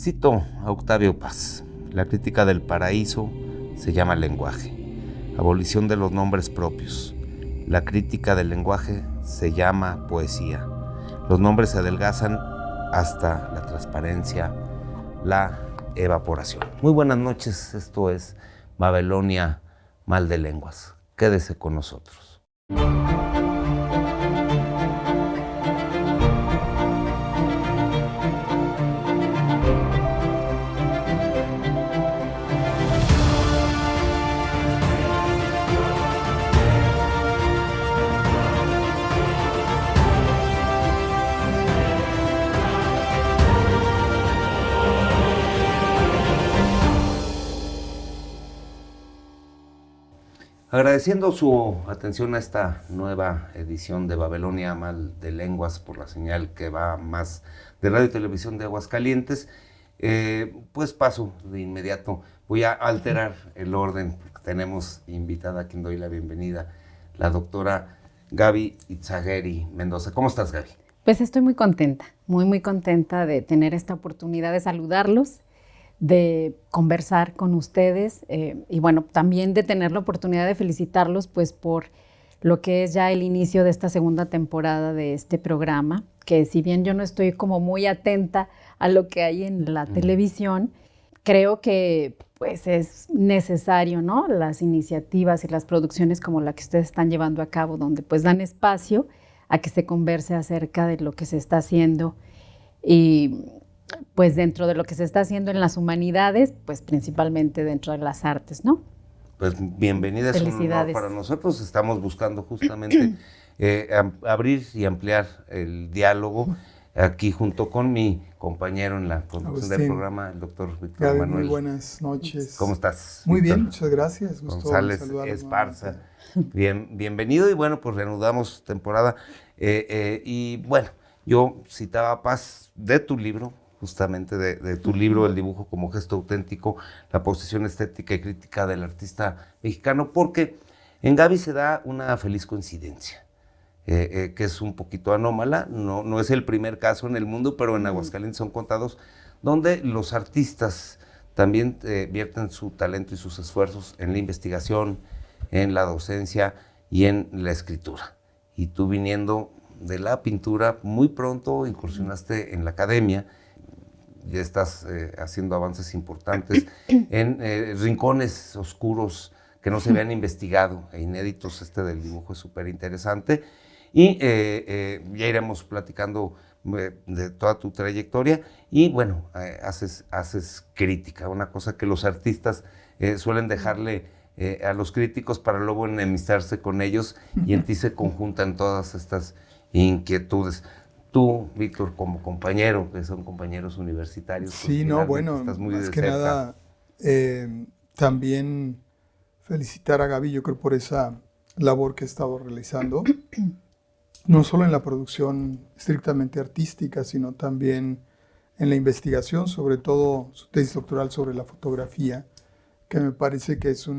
Cito a Octavio Paz: la crítica del paraíso se llama lenguaje, abolición de los nombres propios. La crítica del lenguaje se llama poesía. Los nombres se adelgazan hasta la transparencia, la evaporación. Muy buenas noches, esto es Babelonia Mal de Lenguas. Quédese con nosotros. Agradeciendo su atención a esta nueva edición de Babelonia Mal de Lenguas por la señal que va más de Radio y Televisión de Aguascalientes, pues paso de inmediato. Voy a alterar el orden porque tenemos invitada a quien doy la bienvenida, la doctora Gaby Itzaguirre Mendoza. ¿Cómo estás, Gaby? Pues estoy muy contenta, muy contenta de tener esta oportunidad de saludarlos, de conversar con ustedes y bueno, también de tener la oportunidad de felicitarlos pues por lo que es ya el inicio de esta segunda temporada de este programa, que si bien yo no estoy como muy atenta a lo que hay en la televisión, creo que pues es necesario, ¿no? Las iniciativas y las producciones como la que ustedes están llevando a cabo, donde pues dan espacio a que se converse acerca de lo que se está haciendo y pues dentro de lo que se está haciendo en las humanidades, pues principalmente dentro de las artes, ¿no? Pues bienvenida, es un honor para nosotros. Estamos buscando justamente abrir y ampliar el diálogo aquí junto con mi compañero en la conducción del programa, el doctor Víctor Gaby, Manuel. Muy buenas noches. ¿Cómo estás, Muy Víctor? bien, muchas gracias. Gusto González saludarlos Esparza. Bienvenido y bueno, pues reanudamos temporada. Y bueno, yo citaba a Paz de tu libro, justamente de tu libro, El dibujo como gesto auténtico, la posición estética y crítica del artista mexicano, porque en Gaby se da una feliz coincidencia, que es un poquito anómala, no es el primer caso en el mundo, pero en Aguascalientes son contados, donde los artistas también vierten su talento y sus esfuerzos en la investigación, en la docencia y en la escritura. Y tú, viniendo de la pintura, muy pronto incursionaste en la academia. Ya estás haciendo avances importantes en rincones oscuros que no se habían investigado e inéditos. Este del dibujo es súper interesante. Y ya iremos platicando de toda tu trayectoria. Y bueno, haces crítica, una cosa que los artistas suelen dejarle a los críticos para luego enemistarse con ellos, y en ti se conjuntan todas estas inquietudes. Tú, Víctor, como compañero, que son compañeros universitarios. Sí, no, bueno, estás muy más de que cerca. nada, también felicitar a Gaby, yo creo, por esa labor que ha estado realizando, no solo en la producción estrictamente artística, sino también en la investigación, sobre todo su tesis doctoral sobre la fotografía, que me parece que es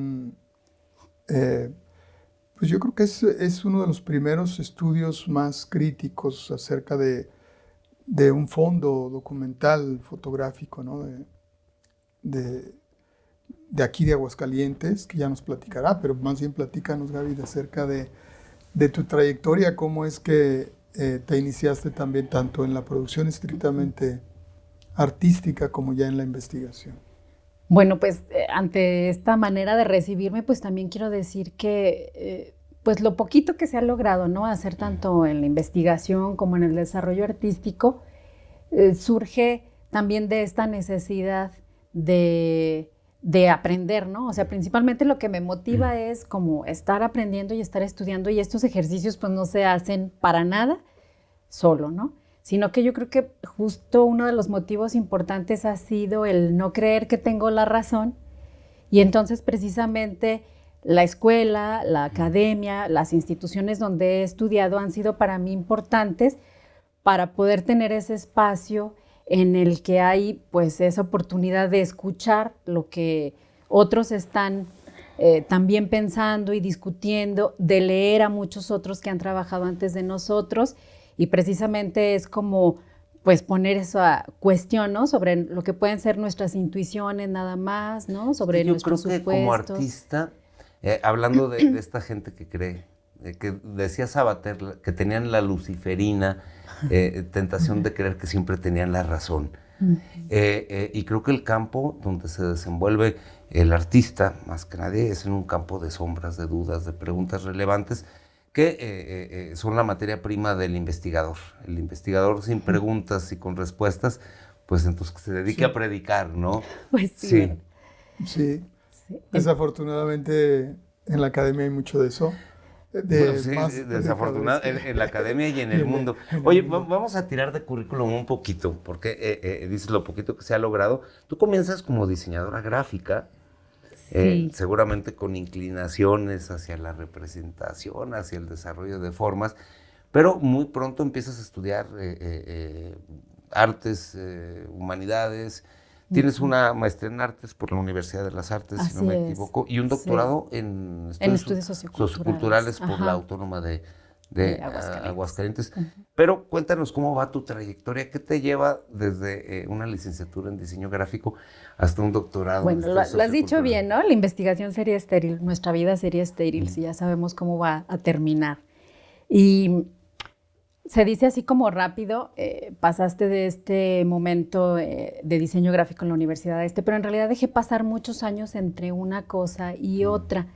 pues yo creo que es uno de los primeros estudios más críticos acerca de un fondo documental fotográfico, ¿no? de aquí de Aguascalientes, que ya nos platicará, pero más bien platícanos, Gaby, acerca de tu trayectoria, cómo es que te iniciaste también tanto en la producción estrictamente artística como ya en la investigación. Bueno, pues ante esta manera de recibirme, pues también quiero decir que pues lo poquito que se ha logrado, ¿no? Hacer tanto en la investigación como en el desarrollo artístico, surge también de esta necesidad de aprender, ¿no? O sea, principalmente lo que me motiva es como estar aprendiendo y estar estudiando, y estos ejercicios pues no se hacen para nada solo, ¿no? Sino que yo creo que justo uno de los motivos importantes ha sido el no creer que tengo la razón, y entonces precisamente la escuela, la academia, las instituciones donde he estudiado han sido para mí importantes para poder tener ese espacio en el que hay pues esa oportunidad de escuchar lo que otros están también pensando y discutiendo, de leer a muchos otros que han trabajado antes de nosotros, y precisamente es como pues poner eso a cuestión, ¿no? Sobre lo que pueden ser nuestras intuiciones nada más, ¿no? Sobre Yo nuestros creo que como supuestos. artista, hablando de esta gente que cree, que decía Sabater, que tenían la luciferina tentación de creer que siempre tenían la razón. Y creo que el campo donde se desenvuelve el artista, más que nadie, es en un campo de sombras, de dudas, de preguntas relevantes, que son la materia prima del investigador. El investigador sin preguntas y con respuestas, pues entonces que se dedique a predicar, ¿no? Pues sí. Sí. Desafortunadamente en la academia hay mucho de eso. Desafortunadamente en la academia y en el mundo. Oye, vamos a tirar de currículum un poquito, porque dices lo poquito que se ha logrado. Tú comienzas como diseñadora gráfica, seguramente con inclinaciones hacia la representación, hacia el desarrollo de formas, pero muy pronto empiezas a estudiar artes, humanidades. Tienes una maestría en artes por la Universidad de las Artes, si no me equivoco, y un doctorado en estudios socioculturales por la Autónoma de Aguascalientes. Pero cuéntanos cómo va tu trayectoria, qué te lleva desde una licenciatura en diseño gráfico hasta un doctorado. Bueno, lo has dicho bien, ¿no? La investigación sería estéril, nuestra vida sería estéril si ya sabemos cómo va a terminar. Y se dice así como rápido, pasaste de este momento de diseño gráfico en la universidad pero en realidad dejé pasar muchos años entre una cosa y otra.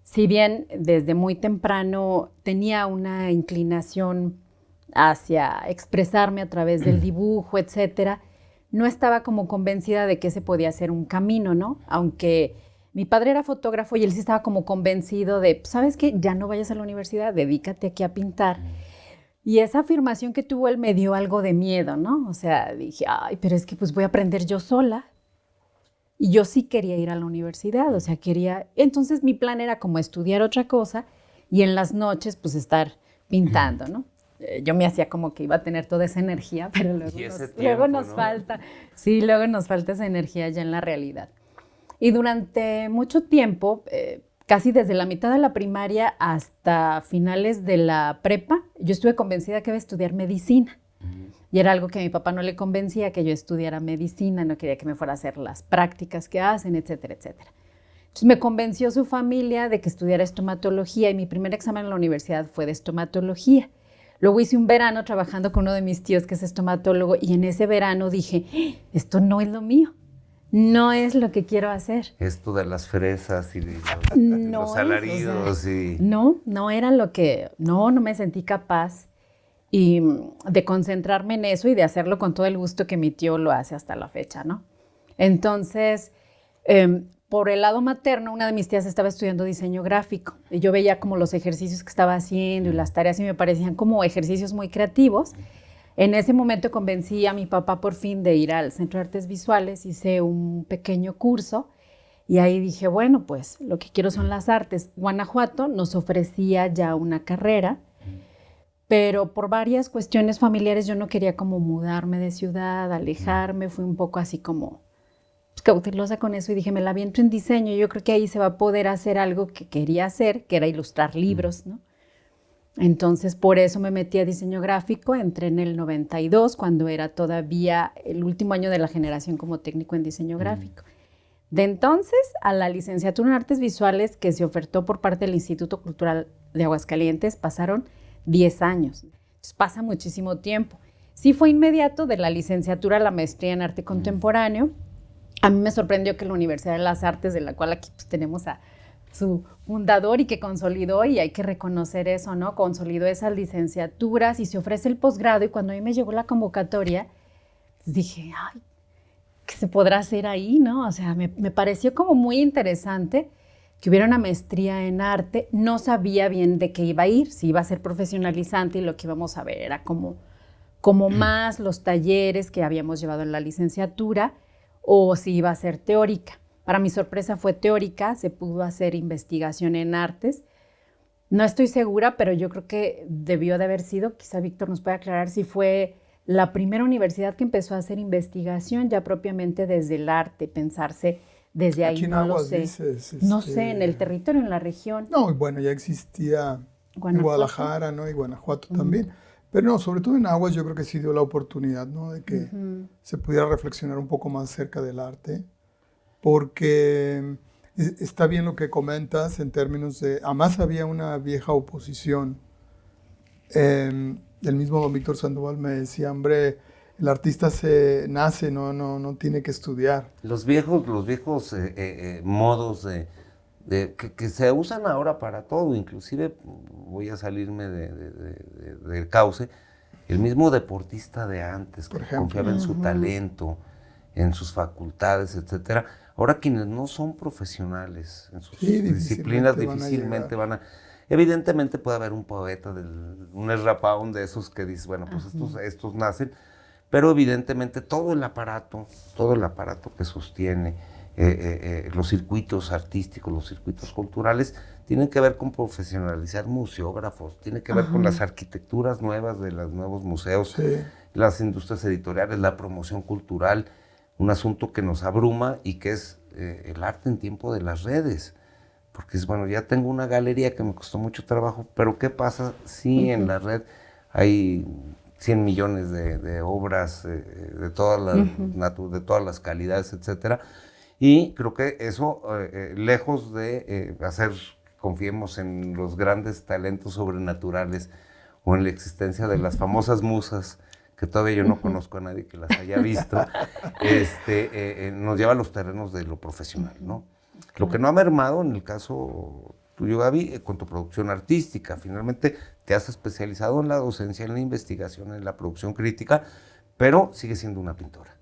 Si bien desde muy temprano tenía una inclinación hacia expresarme a través del dibujo, etcétera, no estaba como convencida de que ese podía ser un camino, ¿no? Aunque mi padre era fotógrafo y él sí estaba como convencido de, ¿sabes qué? Ya no vayas a la universidad, dedícate aquí a pintar. Y esa afirmación que tuvo él me dio algo de miedo, ¿no? O sea, dije, ay, pero es que pues voy a aprender yo sola. Y yo sí quería ir a la universidad, o sea, quería... Entonces mi plan era como estudiar otra cosa y en las noches pues estar pintando, ¿no? Yo me hacía como que iba a tener toda esa energía, pero luego nos falta. Sí, luego nos falta esa energía ya en la realidad. Y durante mucho tiempo, casi desde la mitad de la primaria hasta finales de la prepa, yo estuve convencida que iba a estudiar medicina. Y era algo que a mi papá no le convencía, que yo estudiara medicina, no quería que me fuera a hacer las prácticas que hacen, etcétera, etcétera. Entonces me convenció su familia de que estudiara estomatología y mi primer examen en la universidad fue de estomatología. Luego hice un verano trabajando con uno de mis tíos que es estomatólogo y en ese verano dije, esto no es lo mío. No es lo que quiero hacer. Esto de las fresas y los alaridos. No era lo que... No me sentí capaz y de concentrarme en eso y de hacerlo con todo el gusto que mi tío lo hace hasta la fecha, ¿no? Entonces, por el lado materno, una de mis tías estaba estudiando diseño gráfico y yo veía como los ejercicios que estaba haciendo y las tareas y me parecían como ejercicios muy creativos. En ese momento convencí a mi papá por fin de ir al Centro de Artes Visuales, hice un pequeño curso y ahí dije, bueno, pues lo que quiero son las artes. Guanajuato nos ofrecía ya una carrera, pero por varias cuestiones familiares yo no quería como mudarme de ciudad, alejarme, fui un poco así como cautelosa con eso y dije, me la aviento en diseño, yo creo que ahí se va a poder hacer algo que quería hacer, que era ilustrar libros, ¿no? Entonces, por eso me metí a diseño gráfico, entré en el 92, cuando era todavía el último año de la generación como técnico en diseño gráfico. De entonces a la licenciatura en Artes Visuales que se ofertó por parte del Instituto Cultural de Aguascalientes, pasaron 10 años. Entonces, pasa muchísimo tiempo. Sí fue inmediato de la licenciatura a la maestría en Arte Contemporáneo. A mí me sorprendió que la Universidad de las Artes, de la cual aquí pues, tenemos a su fundador y que consolidó, y hay que reconocer eso, ¿no? Consolidó esas licenciaturas y se ofrece el posgrado, y cuando a mí me llegó la convocatoria, dije, ay, ¿qué se podrá hacer ahí, no? O sea, me pareció como muy interesante que hubiera una maestría en arte. No sabía bien de qué iba a ir, si iba a ser profesionalizante y lo que íbamos a ver era como más los talleres que habíamos llevado en la licenciatura o si iba a ser teórica. Para mi sorpresa fue teórica, se pudo hacer investigación en artes. No estoy segura, pero yo creo que debió de haber sido, quizá Víctor nos puede aclarar si fue la primera universidad que empezó a hacer investigación ya propiamente desde el arte, pensarse desde ahí, no lo sé. No sé, en el territorio, en la región. No, bueno, ya existía en Guadalajara, ¿no? Y Guanajuato también. Pero no, sobre todo en Aguas yo creo que sí dio la oportunidad, ¿no? De que se pudiera reflexionar un poco más acerca del arte, porque está bien lo que comentas en términos de, además había una vieja oposición. El mismo don Víctor Sandoval me decía, hombre, el artista se nace, no tiene que estudiar. Los viejos modos que se usan ahora para todo, inclusive voy a salirme del cauce, el mismo deportista de antes, Por que ejemplo. confiaba en su talento, en sus facultades, etcétera. Ahora quienes no son profesionales en sus disciplinas difícilmente van a... Evidentemente puede haber un poeta, un Ezra Pound de esos que dice, bueno, pues estos nacen, pero evidentemente todo el aparato que sostiene los circuitos artísticos, los circuitos culturales, tienen que ver con profesionalizar museógrafos, tiene que ver con las arquitecturas nuevas de los nuevos museos, las industrias editoriales, la promoción cultural, un asunto que nos abruma y que es el arte en tiempo de las redes. Porque es, bueno, ya tengo una galería que me costó mucho trabajo, pero ¿qué pasa si en la red hay 100 millones de obras de todas las calidades, etcétera? Y creo que eso, lejos de confiemos en los grandes talentos sobrenaturales o en la existencia de las famosas musas, que todavía yo no conozco a nadie que las haya visto, nos lleva a los terrenos de lo profesional, ¿no? Lo que no ha mermado en el caso tuyo, Gaby, con tu producción artística. Finalmente te has especializado en la docencia, en la investigación, en la producción crítica, pero sigues siendo una pintora.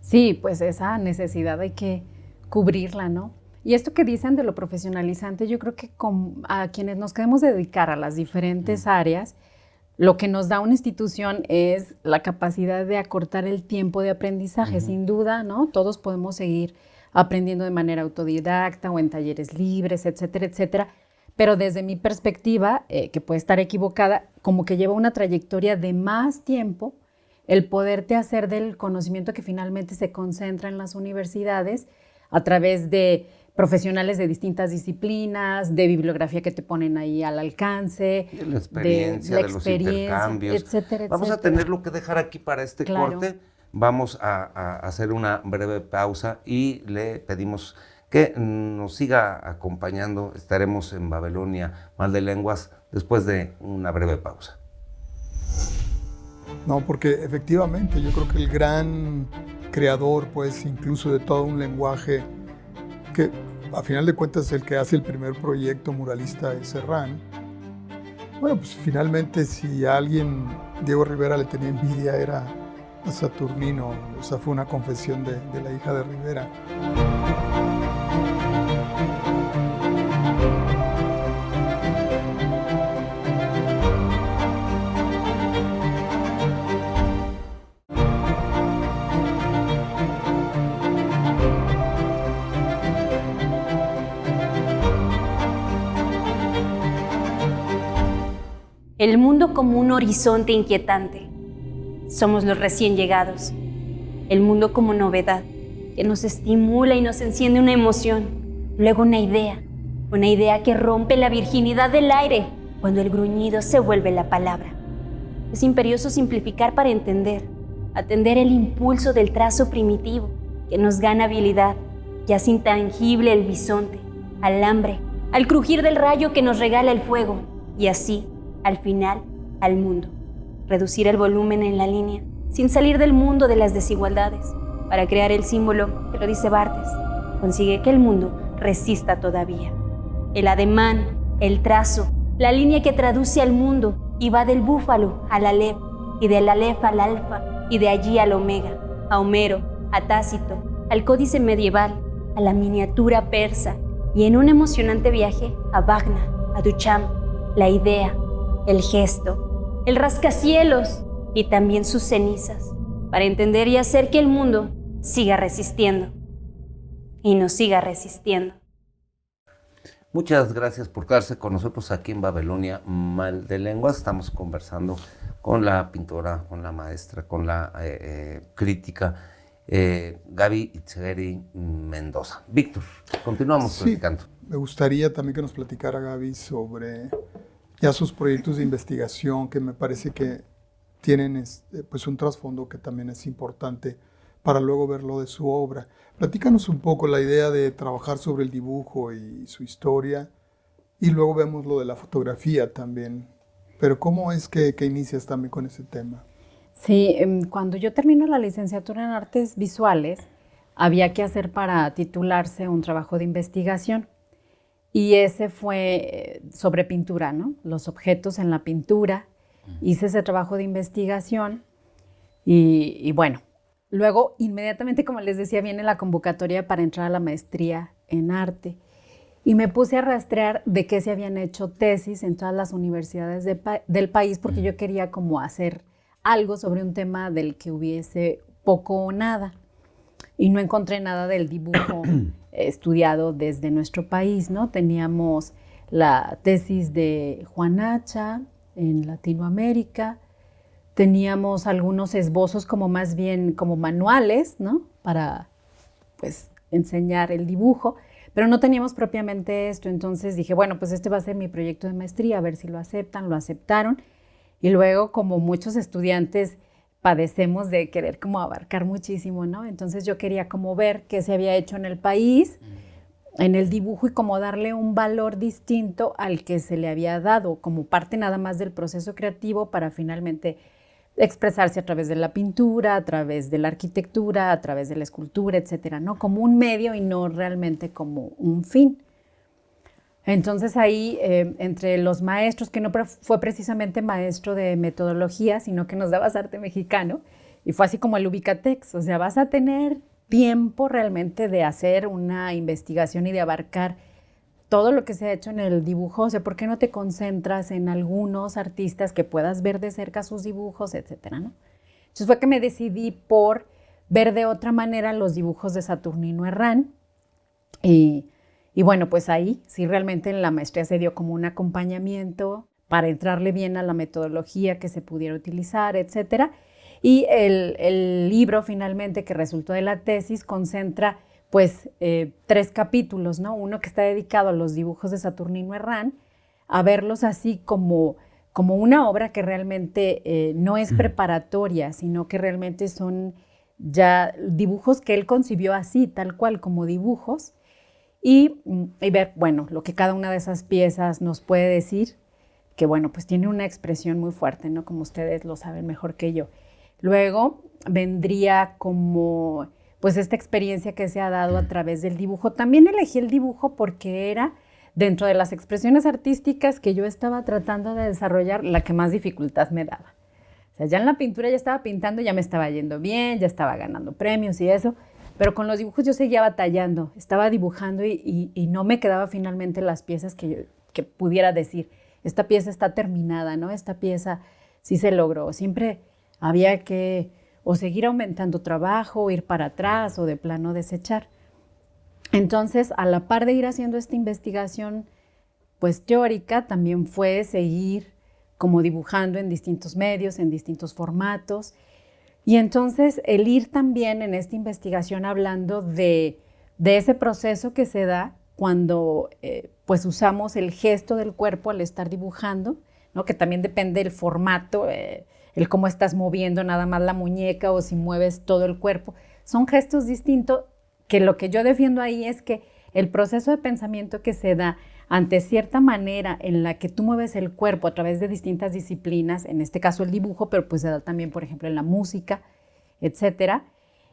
Sí, pues esa necesidad hay que cubrirla, ¿no? Y esto que dicen de lo profesionalizante, yo creo que a quienes nos queremos dedicar a las diferentes áreas, lo que nos da una institución es la capacidad de acortar el tiempo de aprendizaje, sin duda, ¿no? Todos podemos seguir aprendiendo de manera autodidacta o en talleres libres, etcétera, etcétera. Pero desde mi perspectiva, que puede estar equivocada, como que lleva una trayectoria de más tiempo el poderte hacer del conocimiento que finalmente se concentra en las universidades a través de profesionales de distintas disciplinas, de bibliografía que te ponen ahí al alcance, de la experiencia, de los intercambios. Etcétera, Vamos a tenerlo que dejar aquí para este corte. Vamos a hacer una breve pausa y le pedimos que nos siga acompañando. Estaremos en Babelonia Mal de Lenguas después de una breve pausa. No, porque efectivamente yo creo que el gran creador, pues incluso de todo un lenguaje, que a final de cuentas el que hace el primer proyecto muralista es Serrán. Bueno, pues finalmente si a alguien Diego Rivera le tenía envidia era a Saturnino. O sea, fue una confesión de la hija de Rivera. El mundo como un horizonte inquietante. Somos los recién llegados. El mundo como novedad, que nos estimula y nos enciende una emoción. Luego una idea que rompe la virginidad del aire cuando el gruñido se vuelve la palabra. Es imperioso simplificar para entender, atender el impulso del trazo primitivo que nos gana habilidad, que hace intangible el bisonte, al hambre, al crujir del rayo que nos regala el fuego, y así, al final, al mundo. Reducir el volumen en la línea, sin salir del mundo de las desigualdades, para crear el símbolo que lo dice Barthes, consigue que el mundo resista todavía. El ademán, el trazo, la línea que traduce al mundo y va del búfalo al Aleph, y del Aleph al Alfa, y de allí al Omega, a Homero, a Tácito, al códice medieval, a la miniatura persa, y en un emocionante viaje a Wagner, a Duchamp, la idea, el gesto, el rascacielos y también sus cenizas, para entender y hacer que el mundo siga resistiendo y nos siga resistiendo. Muchas gracias por quedarse con nosotros aquí en Babelonia Mal de Lenguas. Estamos conversando con la pintora, con la maestra, con la crítica, Gaby Itzegeri Mendoza. Víctor, continuamos platicando. Me gustaría también que nos platicara Gaby sobre ya sus proyectos de investigación, que me parece que tienen pues un trasfondo que también es importante para luego verlo de su obra. Platícanos un poco la idea de trabajar sobre el dibujo y su historia, y luego vemos lo de la fotografía también. Pero ¿cómo es que inicias también con ese tema? Sí, cuando yo termino la licenciatura en artes visuales, había que hacer para titularse un trabajo de investigación. Y ese fue sobre pintura, ¿no? Los objetos en la pintura. Hice ese trabajo de investigación y bueno, luego inmediatamente, como les decía, viene la convocatoria para entrar a la maestría en arte. Y me puse a rastrear de qué se habían hecho tesis en todas las universidades del país, porque yo quería como hacer algo sobre un tema del que hubiese poco o nada. Y no encontré nada del dibujo estudiado desde nuestro país, ¿no? Teníamos la tesis de Juan Hacha en Latinoamérica, teníamos algunos esbozos como más bien como manuales, ¿no? Para, pues, enseñar el dibujo, pero no teníamos propiamente esto. Entonces dije, bueno, pues este va a ser mi proyecto de maestría, a ver si lo aceptan. Lo aceptaron. Y luego, como muchos estudiantes, padecemos de querer como abarcar muchísimo, ¿no? Entonces yo quería como ver qué se había hecho en el país, en el dibujo, y como darle un valor distinto al que se le había dado, como parte nada más del proceso creativo para finalmente expresarse a través de la pintura, a través de la arquitectura, a través de la escultura, etcétera, ¿no? Como un medio y no realmente como un fin. Entonces ahí, entre los maestros, que no fue precisamente maestro de metodología, sino que nos daba arte mexicano, y fue así como el Ubicatex, o sea, vas a tener tiempo realmente de hacer una investigación y de abarcar todo lo que se ha hecho en el dibujo. O sea, ¿por qué no te concentras en algunos artistas que puedas ver de cerca sus dibujos, etcétera, ¿no? Entonces fue que me decidí por ver de otra manera los dibujos de Saturnino Herrán, y bueno, pues ahí sí realmente en la maestría se dio como un acompañamiento para entrarle bien a la metodología que se pudiera utilizar, etcétera. Y el libro finalmente que resultó de la tesis concentra pues 3 capítulos, ¿no? Uno que está dedicado a los dibujos de Saturnino Herrán, a verlos así como una obra que realmente no es preparatoria, sino que realmente son ya dibujos que él concibió así, tal cual, como dibujos. Y ver, bueno, lo que cada una de esas piezas nos puede decir, que bueno, pues tiene una expresión muy fuerte, ¿no? Como ustedes lo saben mejor que yo. Luego vendría como, pues esta experiencia que se ha dado a través del dibujo. También elegí el dibujo porque era, dentro de las expresiones artísticas que yo estaba tratando de desarrollar, la que más dificultad me daba. O sea, ya en la pintura ya estaba pintando, ya me estaba yendo bien, ya estaba ganando premios y eso, pero con los dibujos yo seguía batallando, estaba dibujando y no me quedaba finalmente las piezas que pudiera decir, esta pieza está terminada, ¿no? Esta pieza sí se logró. Siempre había que o seguir aumentando trabajo, o ir para atrás o de plano desechar. Entonces, a la par de ir haciendo esta investigación pues teórica, también fue seguir como dibujando en distintos medios, en distintos formatos. Y entonces el ir también en esta investigación hablando de ese proceso que se da cuando pues usamos el gesto del cuerpo al estar dibujando, ¿no? Que también depende del formato, el cómo estás moviendo nada más la muñeca o si mueves todo el cuerpo. Son gestos distintos, que lo que yo defiendo ahí es que el proceso de pensamiento que se da ante cierta manera en la que tú mueves el cuerpo a través de distintas disciplinas, en este caso el dibujo, pero pues se da también, por ejemplo, en la música, etcétera,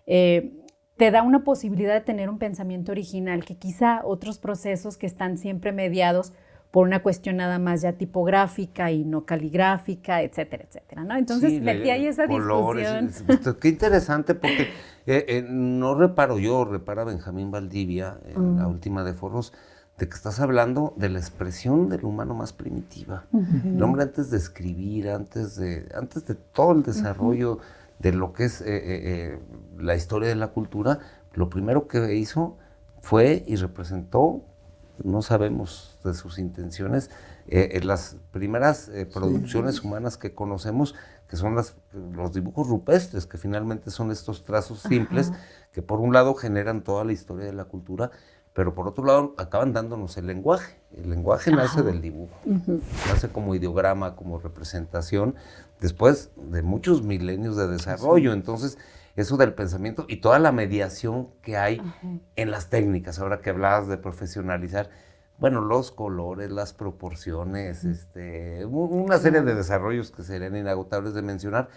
te da una posibilidad de tener un pensamiento original que quizá otros procesos que están siempre mediados por una cuestión nada más ya tipográfica y no caligráfica, etcétera, etcétera, ¿no? Entonces Sí, metí ahí esa colores, discusión. qué interesante, porque no reparo yo, repara Benjamín Valdivia en la última de Foros, de que estás hablando de la expresión del humano más primitiva. El hombre antes de escribir, antes de todo el desarrollo de lo que es la historia de la cultura, lo primero que hizo fue y representó, no sabemos de sus intenciones, las primeras producciones humanas que conocemos, que son los dibujos rupestres, que finalmente son estos trazos simples que por un lado generan toda la historia de la cultura, pero por otro lado acaban dándonos el lenguaje. El lenguaje nace del dibujo, nace como ideograma, como representación, después de muchos milenios de desarrollo. Entonces, eso del pensamiento y toda la mediación que hay en las técnicas, ahora que hablabas de profesionalizar, bueno, los colores, las proporciones, una serie de desarrollos que serían inagotables de mencionar,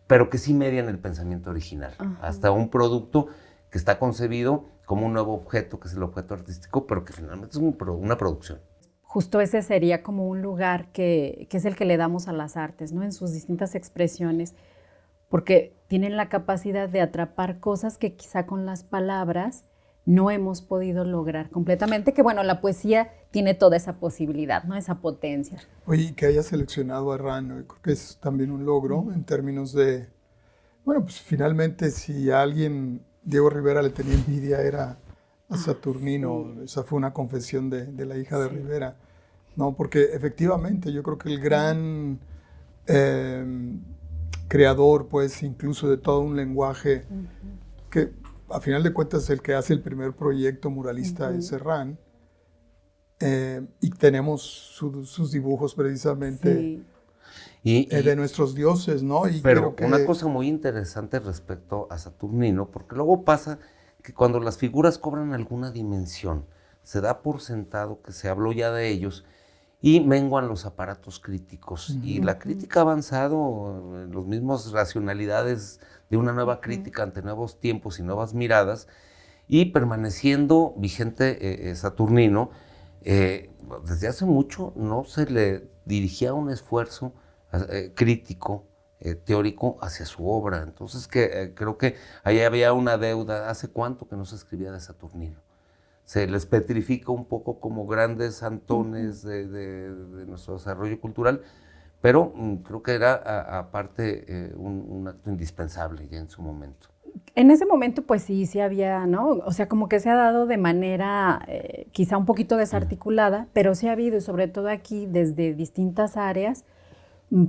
pero que sí median el pensamiento original, hasta un producto que está concebido como un nuevo objeto, que es el objeto artístico, pero que finalmente es una producción. Justo ese sería como un lugar que es el que le damos a las artes, ¿no? En sus distintas expresiones, porque tienen la capacidad de atrapar cosas que quizá con las palabras no hemos podido lograr completamente, que bueno, la poesía tiene toda esa posibilidad, ¿no? Esa potencia. Oye, que haya seleccionado a Herrán, ¿no? Creo que es también un logro en términos de, bueno, pues finalmente si a alguien Diego Rivera le tenía envidia era a Saturnino. Esa fue una confesión de la hija de Rivera, ¿no? Porque efectivamente yo creo que el gran creador, pues, incluso de todo un lenguaje que a final de cuentas el que hace el primer proyecto muralista es Herrán, y tenemos sus dibujos precisamente de nuestros dioses, ¿no? Y pero creo que una cosa muy interesante respecto a Saturnino, porque luego pasa que cuando las figuras cobran alguna dimensión, se da por sentado que se habló ya de ellos y menguan los aparatos críticos. Y la crítica ha avanzado, los mismos racionalidades de una nueva crítica ante nuevos tiempos y nuevas miradas, y permaneciendo vigente Saturnino, desde hace mucho no se le dirigía un esfuerzo crítico, teórico hacia su obra. Entonces creo que ahí había una deuda. ¿Hace cuánto que no se escribía de Saturnino? Se les petrifica un poco como grandes antones de nuestro desarrollo cultural, pero creo que era aparte un acto indispensable ya en su momento. En ese momento, pues sí había, ¿no? O sea, como que se ha dado de manera quizá un poquito desarticulada, pero sí ha habido, y sobre todo aquí, desde distintas áreas,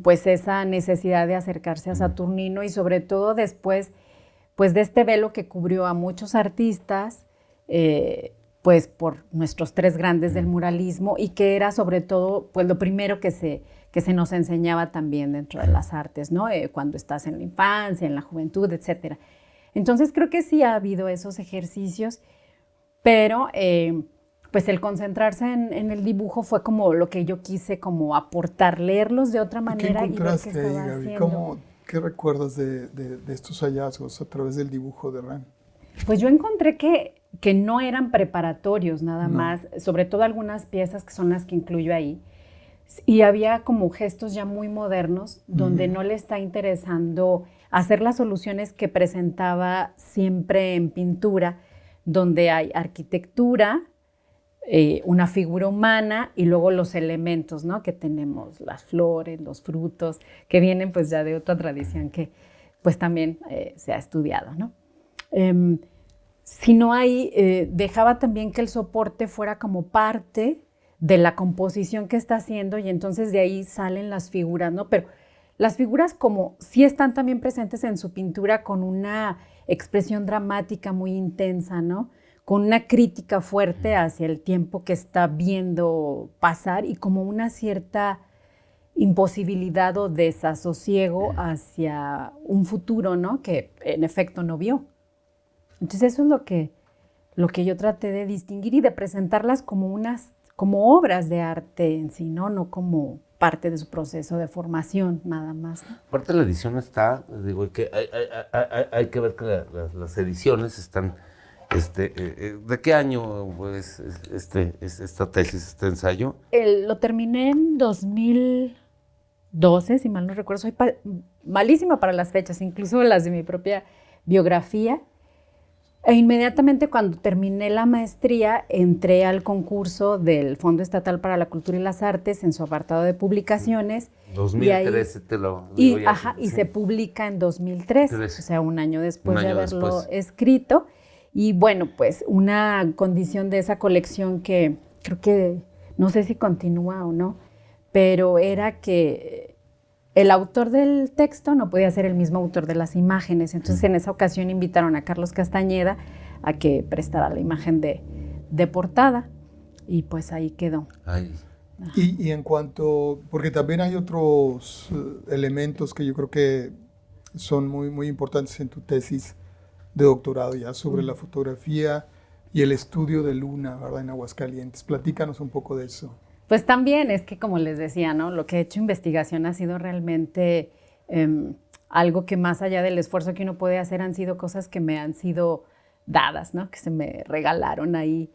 pues esa necesidad de acercarse a Saturnino, y sobre todo después, pues de este velo que cubrió a muchos artistas, pues por nuestros tres grandes del muralismo, y que era sobre todo, pues lo primero que se nos enseñaba también dentro de las artes, ¿no? Cuando estás en la infancia, en la juventud, etcétera. Entonces creo que sí ha habido esos ejercicios, pero pues el concentrarse en el dibujo fue como lo que yo quise como aportar, leerlos de otra manera y ver qué estaba Gaby? haciendo. ¿Qué recuerdas de estos hallazgos a través del dibujo de Herrán? Pues yo encontré que no eran preparatorios nada más, sobre todo algunas piezas que son las que incluyo ahí, y había como gestos ya muy modernos donde no le está interesando hacer las soluciones que presentaba siempre en pintura, donde hay arquitectura, una figura humana y luego los elementos, ¿no? Que tenemos, las flores, los frutos, que vienen pues ya de otra tradición que pues también se ha estudiado, ¿no? Sino ahí dejaba también que el soporte fuera como parte de la composición que está haciendo, y entonces de ahí salen las figuras, ¿no? Pero las figuras como sí están también presentes en su pintura con una expresión dramática muy intensa, ¿no? Con una crítica fuerte hacia el tiempo que está viendo pasar y como una cierta imposibilidad o desasosiego hacia un futuro, ¿no? Que en efecto no vio. Entonces eso es lo que yo traté de distinguir y de presentarlas como obras de arte en sí, ¿no? No como parte de su proceso de formación, nada más, ¿no? Aparte la edición está, digo, que hay que ver que las ediciones están, ¿de qué año pues, esta tesis, este ensayo? Lo terminé en 2012, si mal no recuerdo. Soy malísima para las fechas, incluso las de mi propia biografía. E inmediatamente cuando terminé la maestría, entré al concurso del Fondo Estatal para la Cultura y las Artes en su apartado de publicaciones. 2013 te lo digo ya. Y se publica en 2003, o sea, un año después de haberlo escrito. Y bueno, pues una condición de esa colección que creo que, no sé si continúa o no, pero era que el autor del texto no podía ser el mismo autor de las imágenes. Entonces, en esa ocasión invitaron a Carlos Castañeda a que prestara la imagen de de portada y pues ahí quedó. Ay, Y en cuanto, porque también hay otros elementos que yo creo que son muy, muy importantes en tu tesis de doctorado ya sobre la fotografía y el estudio de Luna, ¿verdad? En Aguascalientes. Platícanos un poco de eso. Pues también es que, como les decía, ¿no? Lo que he hecho investigación ha sido realmente algo que más allá del esfuerzo que uno puede hacer han sido cosas que me han sido dadas, ¿no? Que se me regalaron ahí.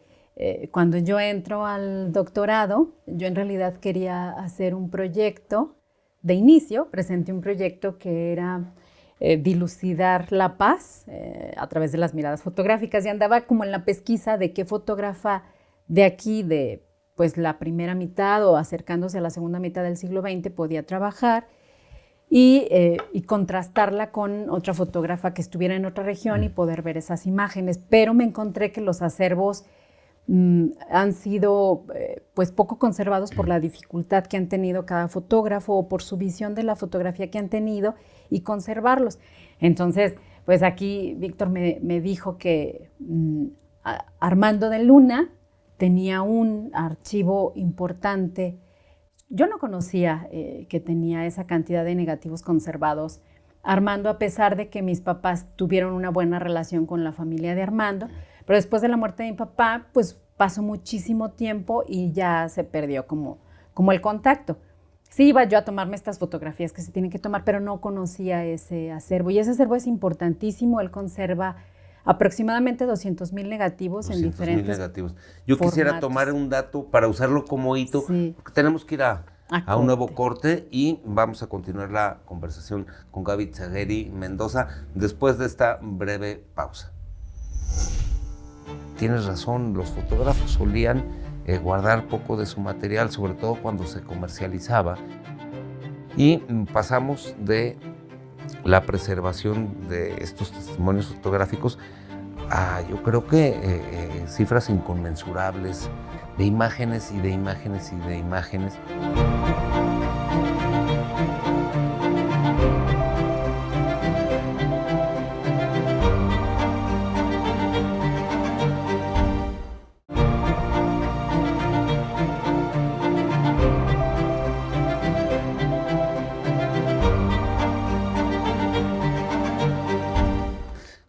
Cuando yo entro al doctorado, yo en realidad quería hacer un proyecto. De inicio, presenté un proyecto que era dilucidar la paz a través de las miradas fotográficas y andaba como en la pesquisa de qué fotógrafa de aquí, de pues la primera mitad o acercándose a la segunda mitad del siglo XX podía trabajar y contrastarla con otra fotógrafa que estuviera en otra región y poder ver esas imágenes. Pero me encontré que los acervos han sido pues poco conservados por la dificultad que han tenido cada fotógrafo o por su visión de la fotografía que han tenido y conservarlos. Entonces, pues aquí Víctor me dijo que Armando de Luna tenía un archivo importante. Yo no conocía que tenía esa cantidad de negativos conservados. Armando, a pesar de que mis papás tuvieron una buena relación con la familia de Armando, pero después de la muerte de mi papá, pues pasó muchísimo tiempo y ya se perdió como el contacto. Sí iba yo a tomarme estas fotografías que se tienen que tomar, pero no conocía ese acervo. Y ese acervo es importantísimo. Él conserva aproximadamente 200,000 negativos en diferentes negativos. Yo quisiera formatos. tomar un dato para usarlo como hito, Sí. porque tenemos que ir a A un nuevo corte. corte y vamos a continuar la conversación con Gaby Tsagueri Mendoza después de esta breve pausa. Tienes razón, los fotógrafos solían guardar poco de su material, sobre todo cuando se comercializaba, y pasamos de la preservación de estos testimonios fotográficos a, yo creo que cifras inconmensurables de imágenes y de imágenes y de imágenes.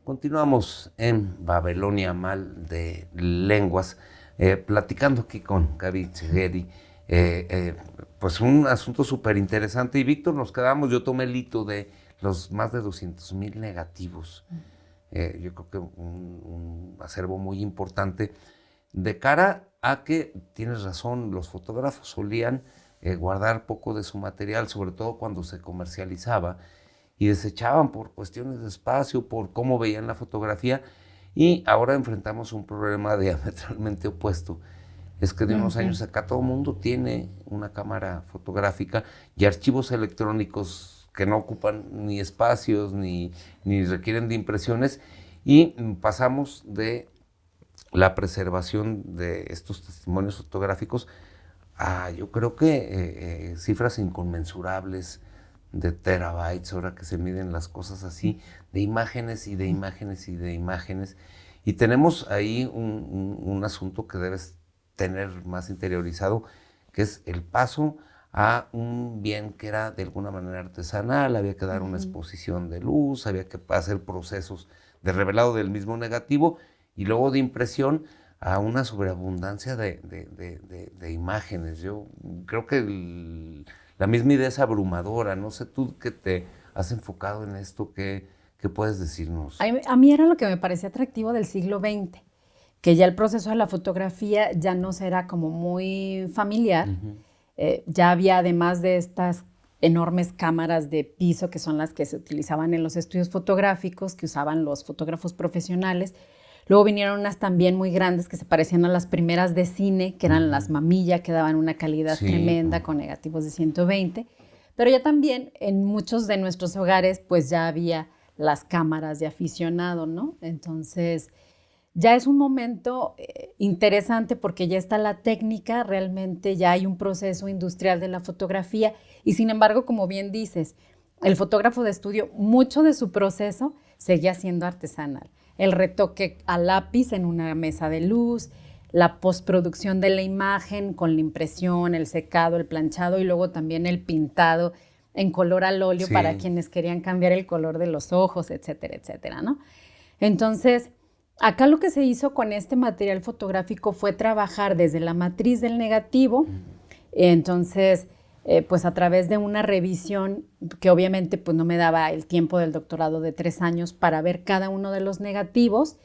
Continuamos en Babilonia Mal de Lenguas, platicando aquí con Gaby Tsagueri, pues un asunto súper interesante. Y Víctor, nos quedamos, yo tomé el hito de los más de 200,000 negativos. Yo creo que un acervo muy importante de cara a que, tienes razón, los fotógrafos solían guardar poco de su material, sobre todo cuando se comercializaba, y desechaban por cuestiones de espacio, por cómo veían la fotografía, y ahora enfrentamos un problema diametralmente opuesto. Es que de unos años acá todo el mundo tiene una cámara fotográfica y archivos electrónicos que no ocupan ni espacios ni requieren de impresiones, y pasamos de la preservación de estos testimonios fotográficos a, yo creo que cifras inconmensurables de terabytes, ahora que se miden las cosas así, de imágenes y de imágenes y de imágenes. Y tenemos ahí un asunto que debes tener más interiorizado, que es el paso a un bien que era de alguna manera artesanal, había que dar una exposición de luz, había que hacer procesos de revelado del mismo negativo y luego de impresión a una sobreabundancia de imágenes. Yo creo que la misma idea es abrumadora. No sé, tú que te has enfocado en esto, ¿qué puedes decirnos? A mí era lo que me parecía atractivo del siglo XX, que ya el proceso de la fotografía ya no era como muy familiar. Ya había, además de estas enormes cámaras de piso, que son las que se utilizaban en los estudios fotográficos, que usaban los fotógrafos profesionales. Luego vinieron unas también muy grandes que se parecían a las primeras de cine, que eran las Mamilla, que daban una calidad tremenda con negativos de 120. Pero ya también en muchos de nuestros hogares pues ya había las cámaras de aficionado, ¿no? Entonces ya es un momento interesante porque ya está la técnica, realmente ya hay un proceso industrial de la fotografía y sin embargo, como bien dices, el fotógrafo de estudio, mucho de su proceso seguía siendo artesanal. El retoque a lápiz en una mesa de luz, la postproducción de la imagen con la impresión, el secado, el planchado y luego también el pintado en color al óleo para quienes querían cambiar el color de los ojos, etcétera, etcétera, ¿no? Entonces, acá lo que se hizo con este material fotográfico fue trabajar desde la matriz del negativo, entonces, pues a través de una revisión que obviamente pues no me daba el tiempo del doctorado de 3 años para ver cada uno de los negativos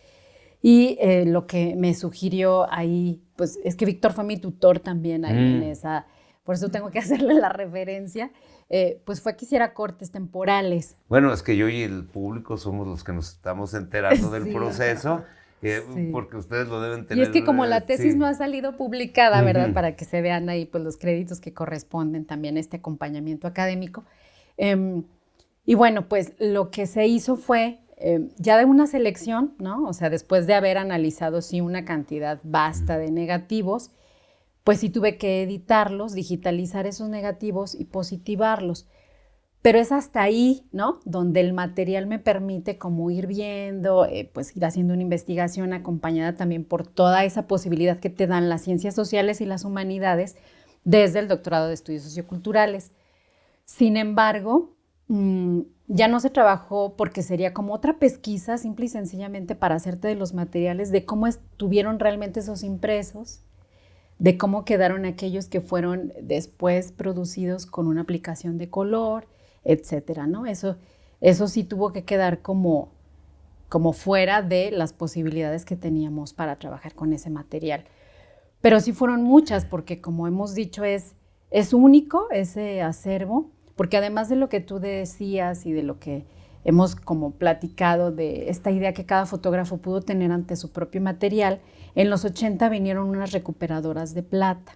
y lo que me sugirió ahí, pues es que Víctor fue mi tutor también ahí en esa, por eso tengo que hacerle la referencia, pues fue que hiciera cortes temporales. Bueno, es que yo y el público somos los que nos estamos enterando del proceso, porque ustedes lo deben tener. Y es que como la tesis no ha salido publicada, ¿verdad? Para que se vean ahí pues los créditos que corresponden también a este acompañamiento académico. Y bueno, pues lo que se hizo fue ya de una selección, ¿no? O sea, después de haber analizado sí una cantidad vasta de negativos, pues sí tuve que editarlos, digitalizar esos negativos y positivarlos. Pero es hasta ahí, ¿no? Donde el material me permite como ir viendo, pues ir haciendo una investigación acompañada también por toda esa posibilidad que te dan las ciencias sociales y las humanidades desde el doctorado de estudios socioculturales. Sin embargo, ya no se trabajó porque sería como otra pesquisa simple y sencillamente para hacerte de los materiales, de cómo estuvieron realmente esos impresos, de cómo quedaron aquellos que fueron después producidos con una aplicación de color, etcétera, ¿no? Eso sí tuvo que quedar como fuera de las posibilidades que teníamos para trabajar con ese material. Pero sí fueron muchas, porque como hemos dicho, es único ese acervo, porque además de lo que tú decías y de lo que hemos como platicado de esta idea que cada fotógrafo pudo tener ante su propio material, en los 80 vinieron unas recuperadoras de plata.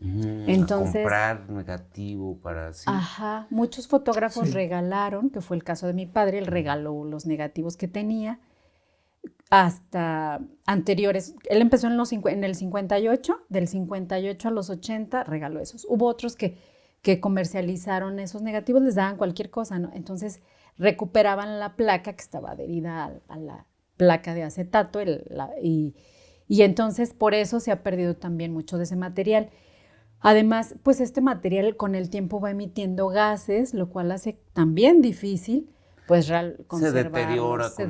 Entonces, a comprar negativo para así. Ajá, muchos fotógrafos regalaron, que fue el caso de mi padre, él regaló los negativos que tenía, hasta anteriores. Él empezó en el 58, del 58 a los 80 regaló esos. Hubo otros que comercializaron esos negativos, les daban cualquier cosa, ¿no? Entonces recuperaban la placa que estaba adherida a la placa de acetato y entonces por eso se ha perdido también mucho de ese material. Además, pues este material con el tiempo va emitiendo gases, lo cual hace también difícil pues conservarlos. Se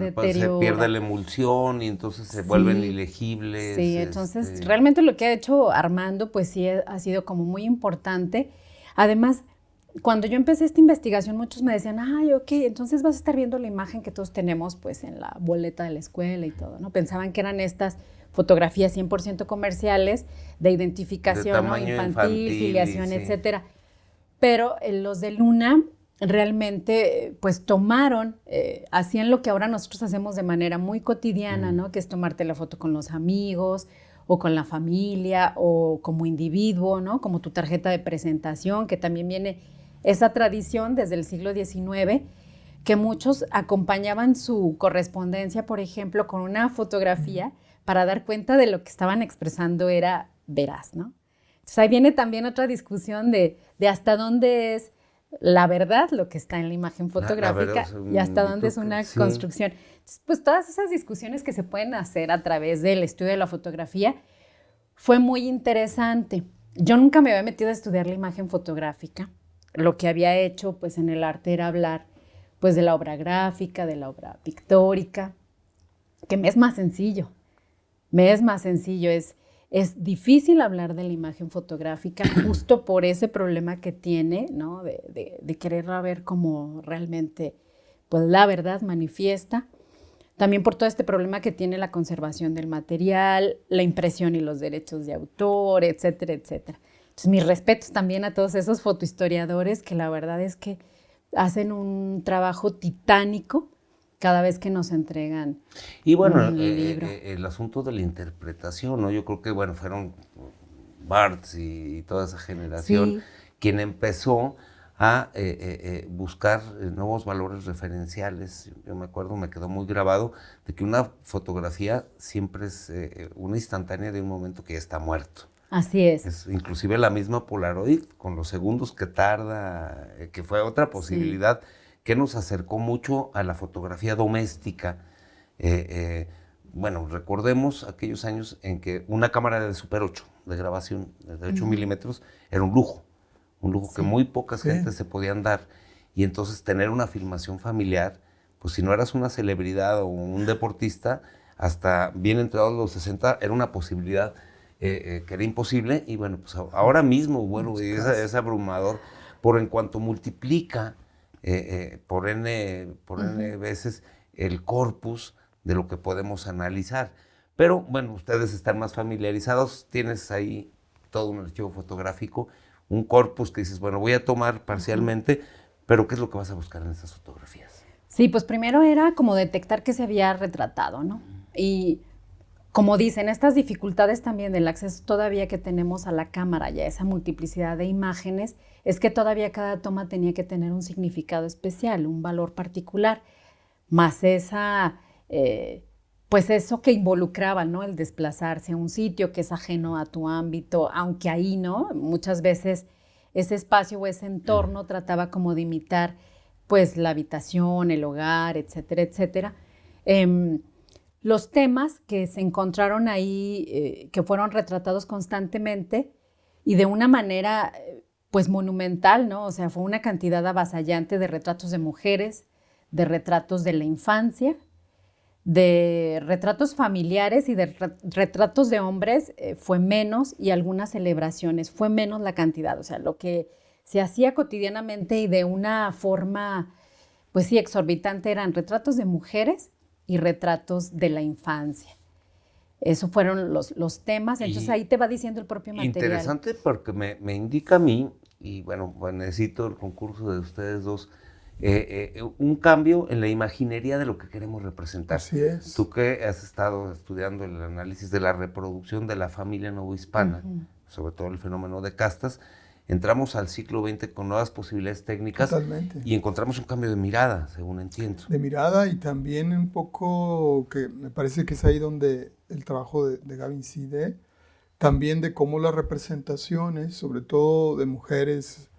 pierde la emulsión y entonces se vuelven ilegibles. Sí, entonces realmente lo que ha hecho Armando pues sí ha sido como muy importante. Además, cuando yo empecé esta investigación, muchos me decían, ay, ok, entonces vas a estar viendo la imagen que todos tenemos pues en la boleta de la escuela y todo, ¿no? Pensaban que eran estas fotografías 100% comerciales de identificación, ¿no? Infantil, filiación, etcétera. Pero los de Luna realmente pues tomaron, hacían lo que ahora nosotros hacemos de manera muy cotidiana, ¿no? Que es tomarte la foto con los amigos o con la familia o como individuo, ¿no? Como tu tarjeta de presentación, que también viene esa tradición desde el siglo XIX, que muchos acompañaban su correspondencia, por ejemplo, con una fotografía para dar cuenta de lo que estaban expresando era veraz, ¿no? Entonces ahí viene también otra discusión de hasta dónde es la verdad lo que está en la imagen fotográfica y hasta dónde es una construcción. Entonces, pues todas esas discusiones que se pueden hacer a través del estudio de la fotografía fue muy interesante. Yo nunca me había metido a estudiar la imagen fotográfica. Lo que había hecho pues en el arte era hablar pues de la obra gráfica, de la obra pictórica, que me es más sencillo. Es difícil hablar de la imagen fotográfica justo por ese problema que tiene, ¿no? de quererla ver como realmente pues, la verdad manifiesta. También por todo este problema que tiene la conservación del material, la impresión y los derechos de autor, etcétera, etcétera. Entonces, mis respetos también a todos esos fotohistoriadores que la verdad es que hacen un trabajo titánico cada vez que nos entregan y bueno, un libro. El asunto de la interpretación, ¿no? Yo creo que, bueno, fueron Barthes y toda esa generación quien empezó a buscar nuevos valores referenciales. Yo me acuerdo, me quedó muy grabado de que una fotografía siempre es una instantánea de un momento que ya está muerto. Así es. Es inclusive la misma Polaroid, con los segundos que tarda, que fue otra posibilidad que nos acercó mucho a la fotografía doméstica. bueno, recordemos aquellos años en que una cámara de Super 8, de grabación, de 8 milímetros, era un lujo que muy pocas gentes se podían dar. Y entonces tener una filmación familiar, pues si no eras una celebridad o un deportista, hasta bien entrados los 60, era una posibilidad que era imposible. Y bueno, pues ahora mismo, bueno, es abrumador, por en cuanto multiplica por N veces el corpus de lo que podemos analizar. Pero bueno, ustedes están más familiarizados, tienes ahí todo un archivo fotográfico, un corpus que dices, bueno, voy a tomar parcialmente, pero ¿qué es lo que vas a buscar en esas fotografías? Sí, pues primero era como detectar que se había retratado, ¿no? Y como dicen, estas dificultades también del acceso todavía que tenemos a la cámara y a esa multiplicidad de imágenes, es que todavía cada toma tenía que tener un significado especial, un valor particular, más esa, pues eso que involucraba, ¿no? El desplazarse a un sitio que es ajeno a tu ámbito, aunque ahí, ¿no? Muchas veces ese espacio o ese entorno trataba como de imitar, pues, la habitación, el hogar, etcétera, etcétera. Los temas que se encontraron ahí, que fueron retratados constantemente y de una manera, pues, monumental, ¿no? O sea, fue una cantidad avasallante de retratos de mujeres, de retratos de la infancia, de retratos familiares y de retratos de hombres, fue menos, y algunas celebraciones, fue menos la cantidad. O sea, lo que se hacía cotidianamente y de una forma, pues sí, exorbitante, eran retratos de mujeres y retratos de la infancia. Esos fueron los temas, entonces ahí te va diciendo el propio material. Interesante porque me indica a mí, y bueno, necesito el concurso de ustedes dos, un cambio en la imaginería de lo que queremos representar. Así es. Tú que has estado estudiando el análisis de la reproducción de la familia novohispana, sobre todo el fenómeno de castas, entramos al siglo XX con nuevas posibilidades técnicas. Totalmente. Y encontramos un cambio de mirada, según entiendo. De mirada, y también un poco, que me parece que es ahí donde el trabajo de Gavin incide, también de cómo las representaciones, sobre todo de mujeres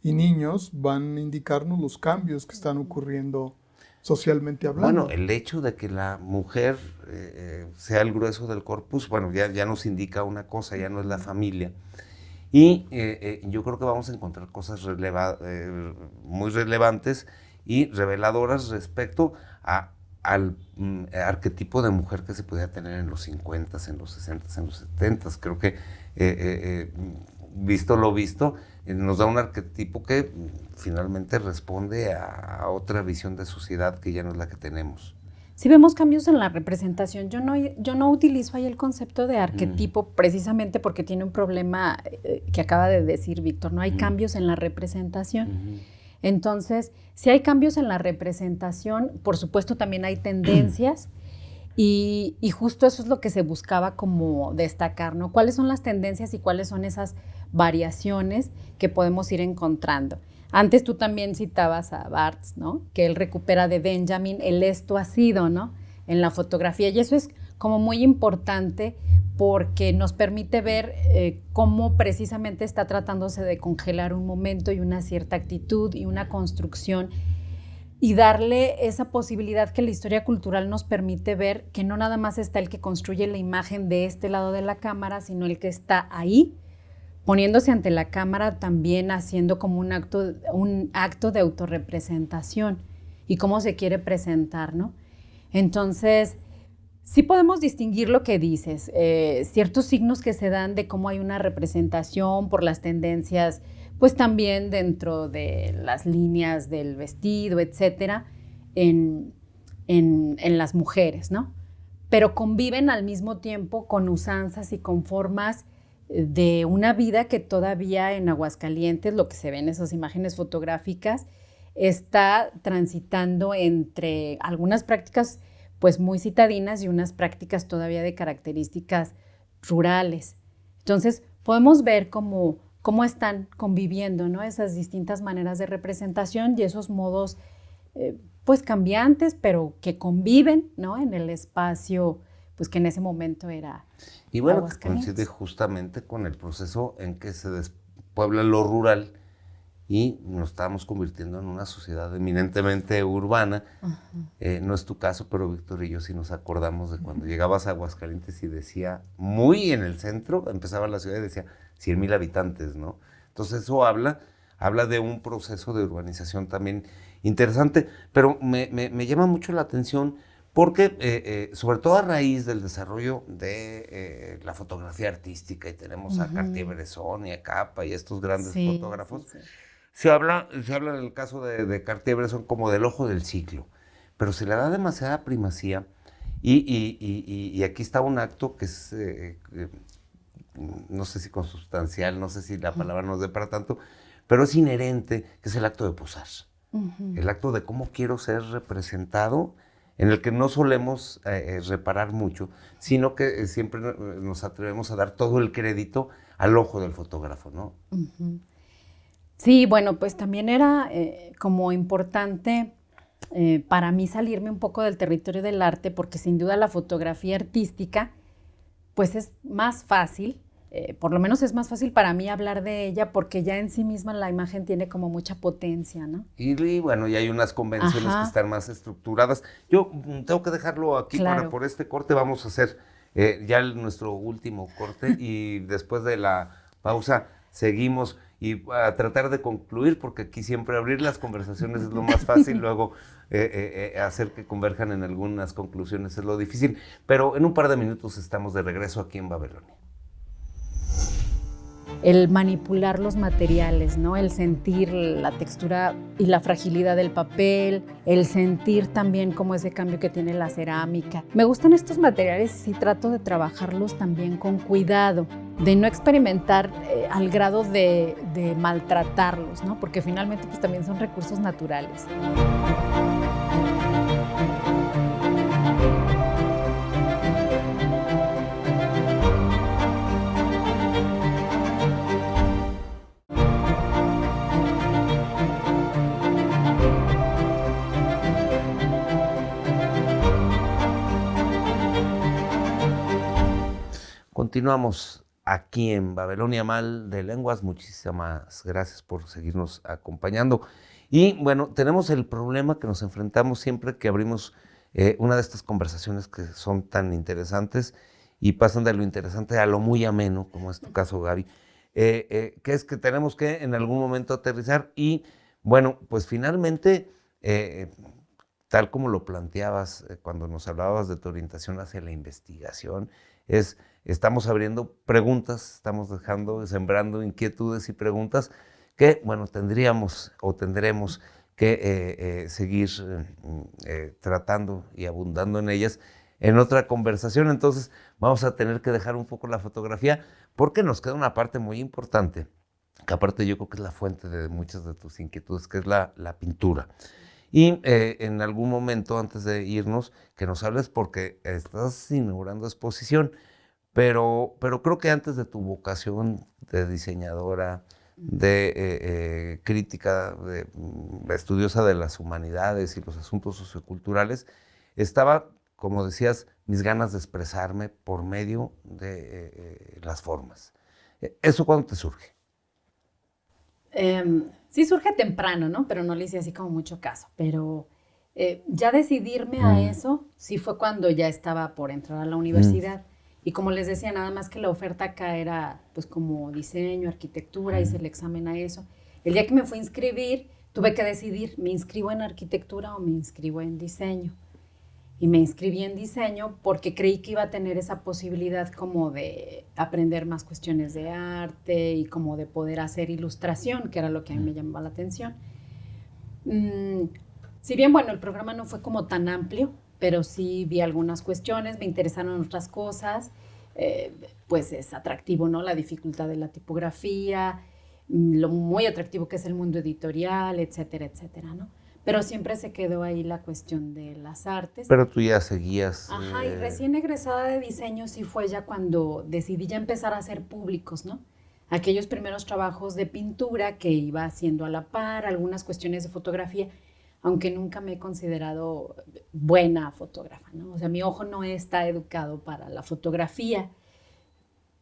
y niños, van a indicarnos los cambios que están ocurriendo socialmente hablando. Bueno, el hecho de que la mujer sea el grueso del corpus, bueno, ya nos indica una cosa, ya no es la familia. Y yo creo que vamos a encontrar cosas muy relevantes y reveladoras respecto al arquetipo de mujer que se podía tener en los 50, en los 60, en los 70. Creo que, visto lo visto, nos da un arquetipo que finalmente responde a otra visión de sociedad que ya no es la que tenemos. Sí vemos cambios en la representación. Yo no utilizo ahí el concepto de arquetipo precisamente porque tiene un problema que acaba de decir Víctor. No hay cambios en la representación. Entonces, si hay cambios en la representación, por supuesto también hay tendencias y justo eso es lo que se buscaba como destacar, ¿no? ¿Cuáles son las tendencias y cuáles son esas variaciones que podemos ir encontrando? Antes tú también citabas a Barthes, ¿no? Que él recupera de Benjamin el esto ha sido, ¿no? En la fotografía. Y eso es como muy importante porque nos permite ver cómo precisamente está tratándose de congelar un momento y una cierta actitud y una construcción y darle esa posibilidad que la historia cultural nos permite ver que no nada más está el que construye la imagen de este lado de la cámara, sino el que está ahí, poniéndose ante la cámara, también haciendo como un acto de autorrepresentación y cómo se quiere presentar, ¿no? Entonces, sí podemos distinguir lo que dices, ciertos signos que se dan de cómo hay una representación por las tendencias, pues también dentro de las líneas del vestido, etcétera, en las mujeres, ¿no? Pero conviven al mismo tiempo con usanzas y con formas de una vida que todavía en Aguascalientes, lo que se ve en esas imágenes fotográficas, está transitando entre algunas prácticas pues muy citadinas y unas prácticas todavía de características rurales. Entonces podemos ver cómo están conviviendo, ¿no? Esas distintas maneras de representación y esos modos pues cambiantes, pero que conviven, ¿no? En el espacio pues que en ese momento era y bueno, que coincide justamente con el proceso en que se despuebla lo rural y nos estábamos convirtiendo en una sociedad eminentemente urbana. No es tu caso, pero Víctor y yo sí nos acordamos de cuando llegabas a Aguascalientes y decía, muy en el centro, empezaba la ciudad y decía 100,000 habitantes, ¿no? Entonces eso habla de un proceso de urbanización también interesante, pero me llama mucho la atención porque, sobre todo a raíz del desarrollo de la fotografía artística, y tenemos a Cartier-Bresson y a Capa y estos grandes fotógrafos, sí. se habla en el caso de Cartier-Bresson como del ojo del ciclo, pero se le da demasiada primacía y aquí está un acto que es, no sé si consustancial, no sé si la palabra nos dé para tanto, pero es inherente, que es el acto de posar. El acto de cómo quiero ser representado, en el que no solemos reparar mucho, sino que siempre nos atrevemos a dar todo el crédito al ojo del fotógrafo, ¿no? Sí, bueno, pues también era como importante para mí salirme un poco del territorio del arte, porque sin duda la fotografía artística, pues es más fácil, por lo menos es más fácil para mí hablar de ella, porque ya en sí misma la imagen tiene como mucha potencia, ¿no? Y bueno, y hay unas convenciones que están más estructuradas. Yo tengo que dejarlo aquí por este corte. Vamos a hacer ya nuestro último corte y después de la pausa seguimos y a tratar de concluir, porque aquí siempre abrir las conversaciones es lo más fácil, luego hacer que converjan en algunas conclusiones es lo difícil. Pero en un par de minutos estamos de regreso aquí en Babelonia. El manipular los materiales, ¿no? El sentir la textura y la fragilidad del papel, el sentir también como ese cambio que tiene la cerámica. Me gustan estos materiales y sí trato de trabajarlos también con cuidado, de no experimentar al grado de maltratarlos, ¿no? Porque finalmente pues también son recursos naturales. Continuamos aquí en Babelonia Mal de Lenguas. Muchísimas gracias por seguirnos acompañando. Y bueno, tenemos el problema que nos enfrentamos siempre que abrimos una de estas conversaciones que son tan interesantes y pasan de lo interesante a lo muy ameno, como es tu caso, Gaby, que es que tenemos que en algún momento aterrizar y, bueno, pues finalmente, tal como lo planteabas cuando nos hablabas de tu orientación hacia la investigación, estamos abriendo preguntas, estamos sembrando inquietudes y preguntas que, bueno, tendremos que seguir tratando y abundando en ellas en otra conversación. Entonces vamos a tener que dejar un poco la fotografía porque nos queda una parte muy importante, que aparte yo creo que es la fuente de muchas de tus inquietudes, que es la pintura. Y en algún momento, antes de irnos, que nos hables porque estás inaugurando exposición, pero creo que antes de tu vocación de diseñadora, de crítica, de estudiosa de las humanidades y los asuntos socioculturales, estaba, como decías, mis ganas de expresarme por medio de las formas. ¿Eso cuándo te surge? Sí surge temprano, ¿no? Pero no le hice así como mucho caso. Pero ya decidirme a eso sí fue cuando ya estaba por entrar a la universidad. Y como les decía, nada más que la oferta acá era pues como diseño, arquitectura, hice el examen a eso. El día que me fui a inscribir, tuve que decidir, ¿me inscribo en arquitectura o me inscribo en diseño? Y me inscribí en diseño porque creí que iba a tener esa posibilidad como de aprender más cuestiones de arte y como de poder hacer ilustración, que era lo que a mí me llamaba la atención. Si bien, bueno, el programa no fue como tan amplio, pero sí vi algunas cuestiones, me interesaron otras cosas, pues es atractivo, ¿no? La dificultad de la tipografía, lo muy atractivo que es el mundo editorial, etcétera, etcétera, ¿no? Pero siempre se quedó ahí la cuestión de las artes. Pero tú ya seguías... Ajá, y recién egresada de diseño sí fue ya cuando decidí ya empezar a hacer públicos, ¿no? Aquellos primeros trabajos de pintura que iba haciendo a la par, algunas cuestiones de fotografía, aunque nunca me he considerado buena fotógrafa, ¿no? O sea, mi ojo no está educado para la fotografía,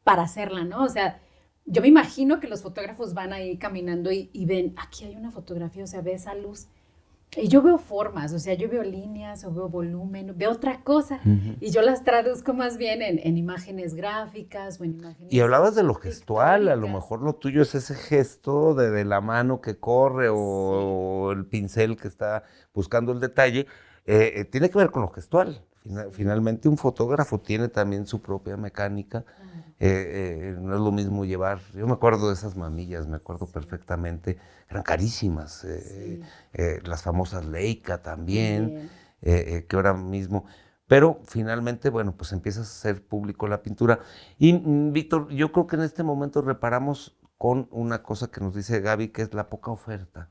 para hacerla, ¿no? O sea, yo me imagino que los fotógrafos van ahí caminando y ven, aquí hay una fotografía, o sea, ve esa luz. Y yo veo formas, o sea, yo veo líneas o veo volumen, veo otra cosa. Y yo las traduzco más bien en imágenes gráficas o en imágenes... Y hablabas de lo gestual, a lo pictóricas. mejor lo tuyo es ese gesto de la mano que corre o el pincel que está buscando el detalle. Tiene que ver con lo gestual. Finalmente un fotógrafo tiene también su propia mecánica. No es lo mismo llevar, yo me acuerdo de esas mamillas, me acuerdo perfectamente, eran carísimas, las famosas Leica también, que ahora mismo, pero finalmente, bueno, pues empiezas a hacer público la pintura. Y Víctor, yo creo que en este momento reparamos con una cosa que nos dice Gaby, que es la poca oferta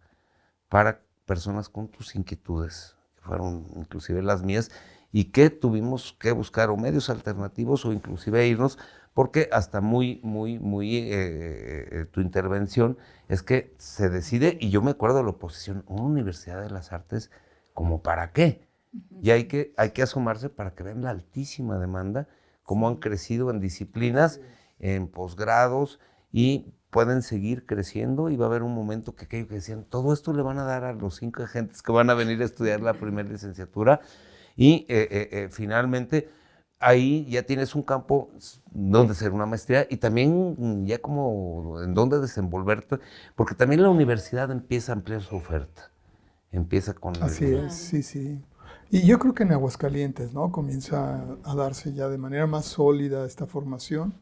para personas con tus inquietudes, que fueron inclusive las mías, y que tuvimos que buscar o medios alternativos o inclusive irnos, porque hasta muy tu intervención es que se decide, y yo me acuerdo de la oposición, una universidad de las artes, ¿como para qué? Y hay que asomarse para que vean la altísima demanda, cómo han crecido en disciplinas, en posgrados, y pueden seguir creciendo, y va a haber un momento que aquello que decían, todo esto le van a dar a los 5 agentes que van a venir a estudiar la primera licenciatura, y finalmente ahí ya tienes un campo donde hacer una maestría y también ya como en donde desenvolverte, porque también la universidad empieza a ampliar su oferta, empieza con... Así es, sí, sí. Y yo creo que en Aguascalientes, ¿no? Comienza a darse ya de manera más sólida esta formación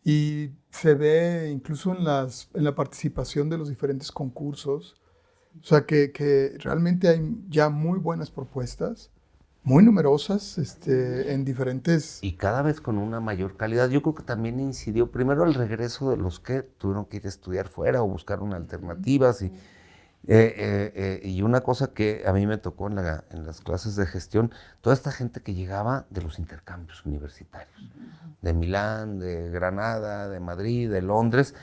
y se ve incluso en la participación de los diferentes concursos, o sea que realmente hay ya muy buenas propuestas, muy numerosas, en diferentes... Y cada vez con una mayor calidad. Yo creo que también incidió primero el regreso de los que tuvieron que ir a estudiar fuera o buscar una alternativa. Y una cosa que a mí me tocó en las clases de gestión, toda esta gente que llegaba de los intercambios universitarios, de Milán, de Granada, de Madrid, de Londres,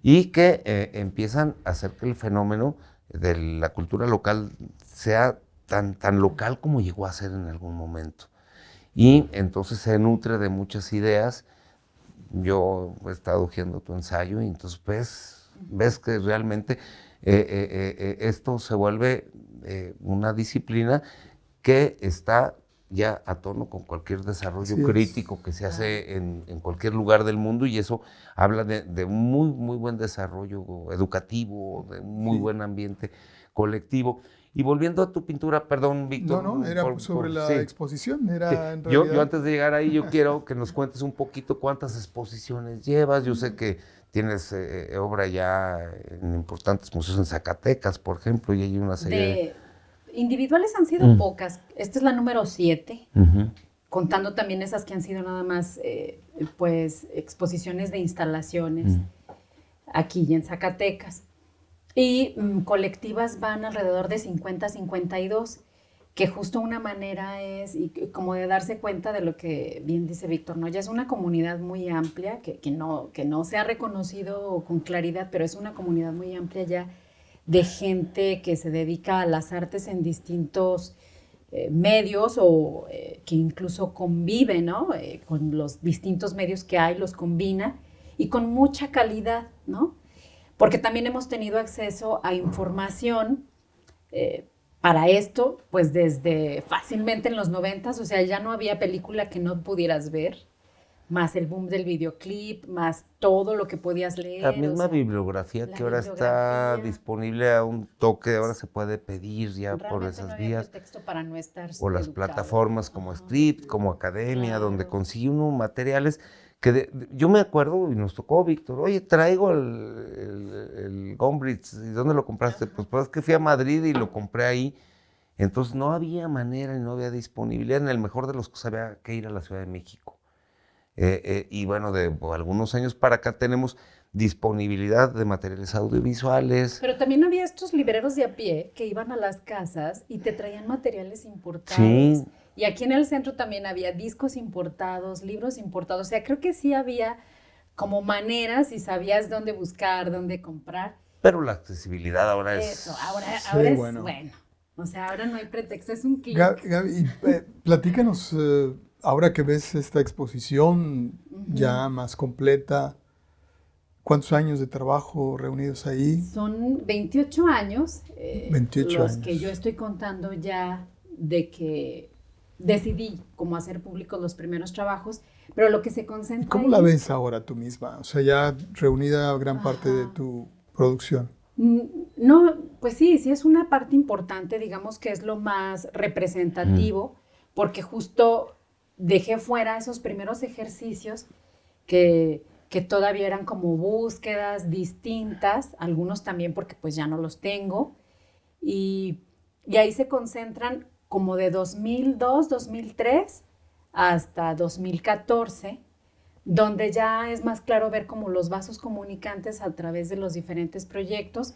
y que empiezan a hacer que el fenómeno de la cultura local sea tan local como llegó a ser en algún momento. Y entonces se nutre de muchas ideas. Yo he estado hojeando tu ensayo y entonces ves que realmente esto se vuelve una disciplina que está ya a tono con cualquier desarrollo crítico que se hace en cualquier lugar del mundo, y eso habla de un muy buen desarrollo educativo, de un muy buen ambiente colectivo. Y volviendo a tu pintura, perdón, Víctor. No, era sobre la exposición, era en realidad... Yo antes de llegar ahí, yo quiero que nos cuentes un poquito cuántas exposiciones llevas. Yo sé que tienes obra ya en importantes museos en Zacatecas, por ejemplo, y hay una serie individuales han sido pocas. Esta es la número 7, contando también esas que han sido nada más pues exposiciones de instalaciones aquí y en Zacatecas. Y colectivas van alrededor de 50, 52, que justo una manera es y como de darse cuenta de lo que bien dice Víctor, ¿no? Ya es una comunidad muy amplia, que no se ha reconocido con claridad, pero es una comunidad muy amplia ya de gente que se dedica a las artes en distintos medios o que incluso convive, ¿no? Con los distintos medios que hay, los combina y con mucha calidad, ¿no? Porque también hemos tenido acceso a información para esto, pues desde fácilmente en los 90s, o sea, ya no había película que no pudieras ver, más el boom del videoclip, más todo lo que podías leer. La misma bibliografía que ahora está disponible a un toque, ahora se puede pedir ya por esas vías. Pretexto para no estar o las plataformas como Script, como Academia, donde consigue uno materiales que yo me acuerdo y nos tocó, Víctor, oye, traigo el Gombrich, ¿y dónde lo compraste? Pues es que fui a Madrid y lo compré ahí. Entonces no había manera y no había disponibilidad. En el mejor de los casos había que ir a la Ciudad de México. Y bueno, de algunos años para acá tenemos disponibilidad de materiales audiovisuales. Pero también había estos libreros de a pie que iban a las casas y te traían materiales importados. Sí. Y aquí en el centro también había discos importados, libros importados. O sea, creo que sí había como maneras y sabías dónde buscar, dónde comprar. Pero la accesibilidad ahora es... Eso, ahora es bueno. O sea, ahora no hay pretexto, es un clic. Gaby, platícanos, ahora que ves esta exposición ya más completa, ¿Cuántos años de trabajo reunidos ahí? Son 28 años, 28 los años. que yo estoy contando ya de que decidí cómo hacer públicos los primeros trabajos, pero lo que se concentra ¿Cómo ahí- la ves ahora tú misma? O sea, ya reunida gran parte de Ajá. tu producción. No, pues sí es una parte importante, digamos que es lo más representativo, porque justo dejé fuera esos primeros ejercicios que todavía eran como búsquedas distintas, algunos también porque pues ya no los tengo, y ahí se concentran como de 2002, 2003 hasta 2014, donde ya es más claro ver como los vasos comunicantes a través de los diferentes proyectos,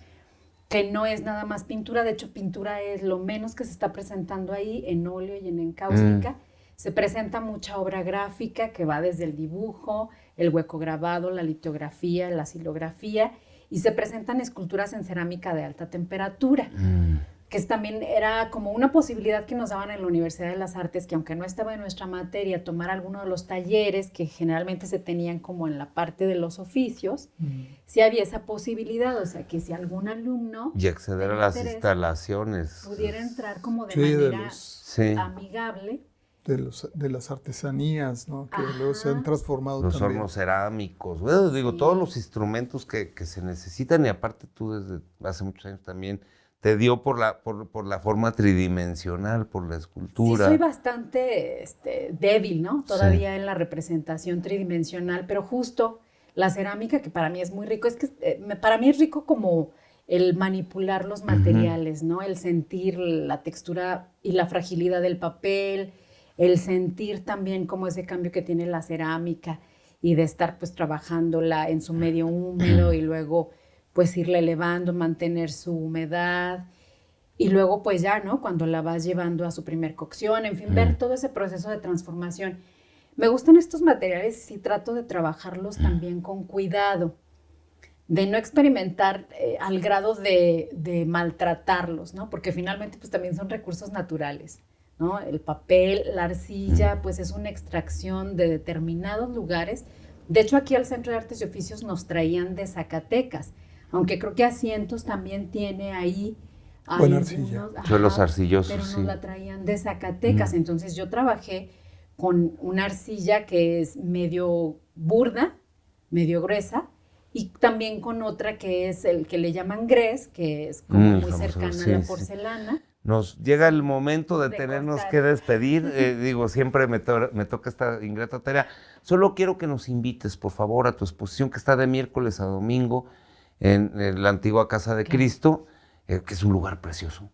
que no es nada más pintura, de hecho pintura es lo menos que se está presentando ahí en óleo y en encáustica. Se presenta mucha obra gráfica que va desde el dibujo, el hueco grabado, la litografía, la silografía, y se presentan esculturas en cerámica de alta temperatura, que también era como una posibilidad que nos daban en la Universidad de las Artes, que aunque no estaba en nuestra materia, tomar alguno de los talleres que generalmente se tenían como en la parte de los oficios, sí había esa posibilidad, o sea, que si algún alumno Y acceder a tenía las interés, instalaciones. pudiera entrar como de Sí, de manera Sí. amigable. de las artesanías, ¿no? Que luego se han Ajá. transformado Los también. hornos cerámicos, bueno, digo, Sí. todos los instrumentos que se necesitan, y aparte tú desde hace muchos años también te dio por la forma tridimensional, por la Sí, escultura. soy bastante débil, ¿no? Todavía en la representación tridimensional, pero justo la cerámica, que para mí es muy rico, es que para mí es rico como el manipular los materiales, ¿no? El sentir la textura y la fragilidad del papel, el sentir también como ese cambio que tiene la cerámica y de estar pues trabajándola en su medio húmedo y luego pues irla elevando, mantener su humedad y luego pues ya, ¿no? Cuando la vas llevando a su primer cocción, en fin, ver todo ese proceso de transformación. Me gustan estos materiales y sí trato de trabajarlos también con cuidado, de no experimentar al grado de maltratarlos, ¿no? Porque finalmente pues también son recursos naturales, ¿no? El papel, la arcilla, pues es una extracción de determinados lugares. De hecho, aquí al Centro de Artes y Oficios nos traían de Zacatecas, aunque creo que Asientos también tiene ahí Buena arcilla. algunos, Suelos ajá, arcillosos, pero sí. nos la traían de Zacatecas. Entonces yo trabajé con una arcilla que es medio burda, medio gruesa, y también con otra que es el que le llaman grés, que es como muy famoso, cercana sí, a la sí. porcelana. Nos llega el momento de De tenernos cortar. que despedir. Digo, siempre me toca esta ingrata tarea. Solo quiero que nos invites, por favor, a tu exposición que está de miércoles a domingo en la antigua Casa de Cristo, que es un lugar precioso.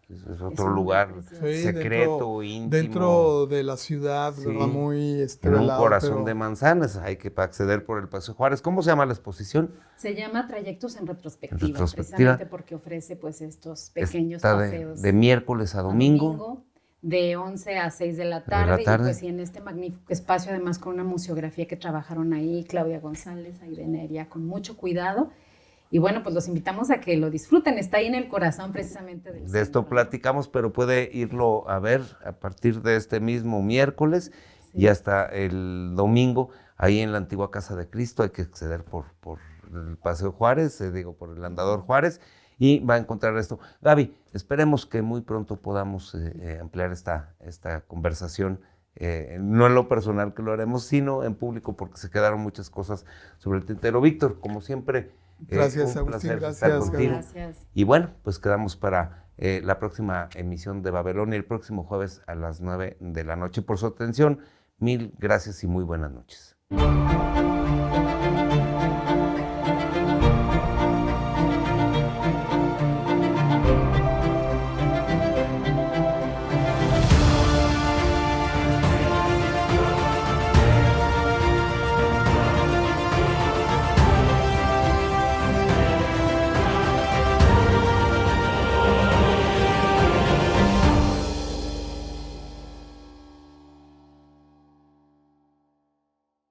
Es otro un lugar lugar precioso. Sí, secreto, íntimo. Dentro de la ciudad, Sí. ¿verdad? Muy En un velado, corazón pero de manzanas. Hay que acceder por el Paseo Juárez. ¿Cómo se llama la exposición? Se llama Trayectos en retrospectiva, En retrospectiva. precisamente porque ofrece pues estos pequeños Está paseos. de miércoles a domingo. De 11 a 6 de la De tarde. la tarde. Y pues y en este magnífico espacio, además con una museografía que trabajaron ahí, Claudia González, Aide Neria, con mucho cuidado. Y bueno, pues los invitamos a que lo disfruten. Está ahí en el corazón precisamente del De esto centro, ¿no? platicamos, pero puede irlo a ver a partir de este mismo miércoles y hasta el domingo, ahí en la antigua Casa de Cristo. Hay que acceder por el Paseo Juárez, por el Andador Juárez, y va a encontrar esto. Gaby, esperemos que muy pronto podamos ampliar esta conversación, no en lo personal que lo haremos, sino en público, porque se quedaron muchas cosas sobre el tintero. Víctor, como siempre, Gracias, un Agustín, placer gracias, estar contigo. Gracias. Y bueno, pues quedamos para la próxima emisión de Babelonia el próximo jueves a las 9 de la noche. Por su atención, mil gracias y muy buenas noches.